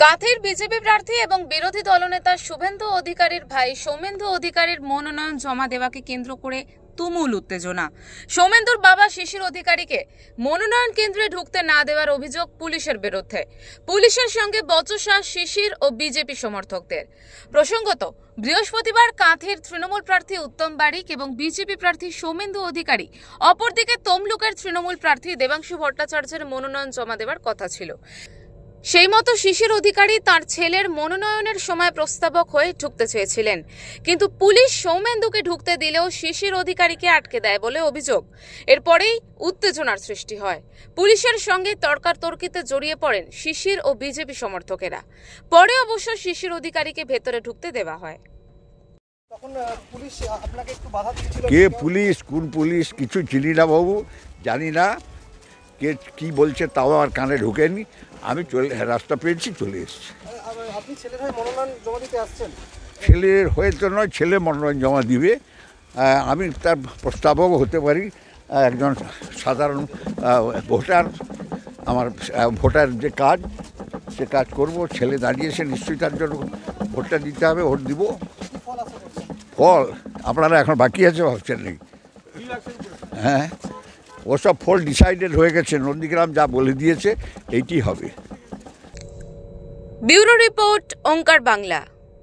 কাঁথির BJP প্রার্থী এবং বিরোধী দলনেতা শুভেন্দু অধিকারীর ভাই সৌমেন্দু অধিকারীর মনোনয়ন জমা দেওয়াকে কেন্দ্র করে তুমুল উত্তেজনা। সৌমেন্দুর বাবা শিশির অধিকারীকে মনোনয়ন কেন্দ্রে ঢুকতে না দেওয়ার অভিযোগ পুলিশের বিরুদ্ধে। পুলিশের সঙ্গে বচসা শিশির ও বিজেপি সমর্থকদের। প্রসঙ্গত, বৃহস্পতিবার কাঁথির তৃণমূল প্রার্থী উত্তম বারিক এবং বিজেপি প্রার্থী সৌমেন্দু অধিকারী, অপরদিকে তমলুকের তৃণমূল প্রার্থী দেবাংশু ভট্টাচার্যের মনোনয়ন জমা দেওয়ার কথা ছিল। সেই মতো শিশির অধিকারী তার ছেলের মনোনয়নের সময় প্রস্তাবক হয়ে ঢুকতে চেয়েছিলেন, কিন্তু পুলিশ সৌমেন্দুকে ঢুকতে দিলেও শিশির অধিকারীকে আটকে দেয় বলে অভিযোগ। এরপরেই উত্তেজনার সৃষ্টি হয়। পুলিশের সঙ্গে তর্কাতর্কিতে জড়িয়ে পড়েন শিশির ও বিজেপি সমর্থকেরা। পরে অবশ্য শিশির অধিকারীকে ভেতরে ঢুকতে দেওয়া হয়। কে পুলিশ, কোন পুলিশ কিছু চিনি না বাবু, জানি না কে কি বলছে, তাও আমার কানে ঢোকেনি। আমি রাস্তা পেয়েছি, চলে এসেছি। ছেলের হয়ে তো নয়, ছেলে মনোনয়ন জমা দিবে। আমি তার প্রস্তাবক হতে পারি, একজন সাধারণ ভোটার। আমার ভোটার যে কাজ, সে কাজ করব। ছেলে দাঁড়িয়েছে, নিশ্চয়ই তার জন্য ভোটটা দিতে হবে, ভোট দিব। ফল আপনারা এখন বাকি আছে ভাবছেন নাকি? হ্যাঁ, ওসব ফল ডিসাইডেড হয়ে গেছে। নন্দীগ্রাম যা বলে দিয়েছে এইটি হবে। ব্যুরো রিপোর্ট, ওঙ্কার বাংলা।